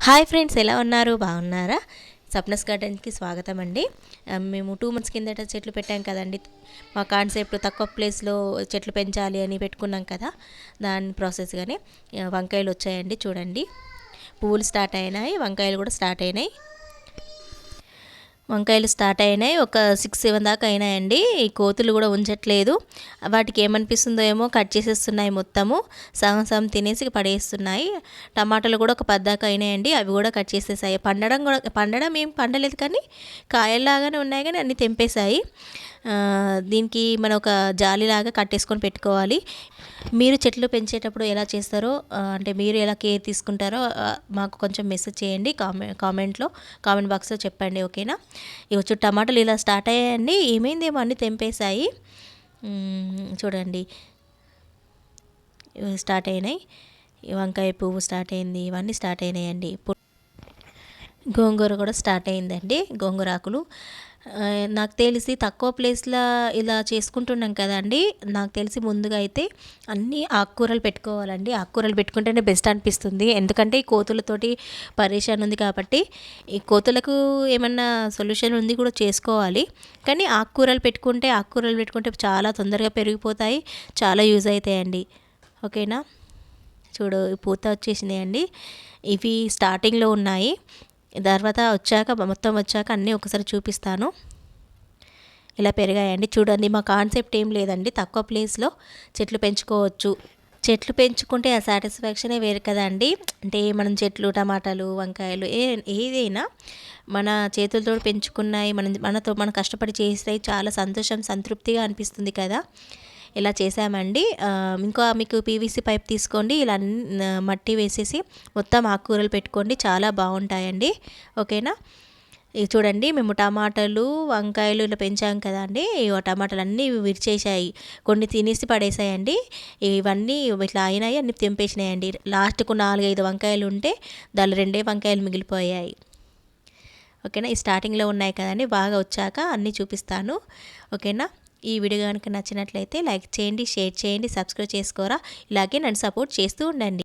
Hi friends, ఎలా ఉన్నారు? బాగున్నారా? సప్నస్ గార్డెన్కి స్వాగతం అండి. మేము 2 మంత్స్ కిందట చెట్లు పెట్టాం కదండి. మా కాన్సెప్ట్ తక్కువ ప్లేస్లో చెట్లు పెంచాలి అని పెట్టుకున్నాం కదా. దాని ప్రాసెస్గానే వంకాయలు వచ్చాయండి. చూడండి, పువ్వులు స్టార్ట్ అయినాయి, వంకాయలు కూడా స్టార్ట్ అయినాయి. వంకాయలు స్టార్ట్ అయినాయి, ఒక 6-7 దాకా అయినాయండి. ఈ కోతులు కూడా ఉంచట్లేదు. వాటికి ఏమనిపిస్తుందో ఏమో కట్ చేసేస్తున్నాయి, మొత్తము సగం సగం తినేసి పడేస్తున్నాయి. టమాటాలు కూడా ఒక 10 దాకా అయినాయండి, అవి కూడా కట్ చేసేసాయి. పండడం ఏం పండలేదు, కానీ కాయల్లాగానే ఉన్నాయి, కానీ అన్నీ తెంపేశాయి. దీనికి మనం ఒక జాలిలాగా కట్టేసుకొని పెట్టుకోవాలి. మీరు చెట్లు పెంచేటప్పుడు ఎలా చేస్తారో, అంటే మీరు ఎలా కేర్ తీసుకుంటారో మాకు కొంచెం మెసేజ్ చేయండి, కామెంట్ బాక్స్లో చెప్పండి, ఓకేనా? ఇవచ్చు టమాటాలు ఇలా స్టార్ట్ అయ్యాయండి. ఏమైందేమో అన్నీ తెంపేశాయి. చూడండి, స్టార్ట్ అయినాయి. వంకాయ పువ్వు స్టార్ట్ అయింది, ఇవన్నీ స్టార్ట్ అయినాయండి. గోంగూర కూడా స్టార్ట్ అయిందండి, గోంగూర ఆకులు. నాకు తెలిసి తక్కువ ప్లేస్లో ఇలా చేసుకుంటున్నాం కదండి. నాకు తెలిసి ముందుగా అయితే అన్నీ ఆకుకూరలు పెట్టుకోవాలండి. ఆకుకూరలు పెట్టుకుంటేనే బెస్ట్ అనిపిస్తుంది, ఎందుకంటే ఈ కోతులతోటి పరేషాన్ ఉంది కాబట్టి. ఈ కోతులకు ఏమన్నా సొల్యూషన్ ఉంది కూడా చేసుకోవాలి, కానీ ఆకుకూరలు పెట్టుకుంటే చాలా తొందరగా పెరిగిపోతాయి, చాలా యూజ్ అవుతాయండి, ఓకేనా? చూడు, పూత వచ్చేసినాయి అండి. ఇవి స్టార్టింగ్లో ఉన్నాయి, తర్వాత మొత్తం వచ్చాక అన్నీ ఒకసారి చూపిస్తాను. ఇలా పెరిగాయండి. చూడండి, మా కాన్సెప్ట్ ఏం లేదండి, తక్కువ ప్లేస్లో చెట్లు పెంచుకోవచ్చు. చెట్లు పెంచుకుంటే ఆ సాటిస్ఫాక్షనే వేరు కదండి. అంటే మనం చెట్లు, టమాటాలు, వంకాయలు ఏదైనా మన చేతులతో పెంచుకున్నాయి, మనం కష్టపడి చేస్తే చాలా సంతోషం, సంతృప్తిగా అనిపిస్తుంది కదా. ఇలా చేసామండి. ఇంకా మీకు పీవీసీ పైప్ తీసుకోండి, ఇలా మట్టి వేసేసి మొత్తం ఆకుకూరలు పెట్టుకోండి, చాలా బాగుంటాయండి, ఓకేనా? ఇవి చూడండి, మేము టమాటాలు, వంకాయలు ఇలా పెంచాం కదండి. టమాటాలు అన్నీ విరిచేసాయి, కొన్ని తినేసి పడేసాయండి. ఇవన్నీ ఇట్లా అయినాయి, అన్నీ తెంపేసినాయండి. లాస్ట్కు 4-5 వంకాయలు ఉంటే దానిలో 2 వంకాయలు మిగిలిపోయాయి, ఓకేనా? ఈ స్టార్టింగ్లో ఉన్నాయి కదండి, బాగా వచ్చాక అన్నీ చూపిస్తాను, ఓకేనా? ఈ వీడియో కనుక నచ్చినట్లయితే లైక్ చేయండి, షేర్ చేయండి, సబ్స్క్రైబ్ చేసుకోరా. ఇలాగే నన్ను సపోర్ట్ చేస్తూ ఉండండి.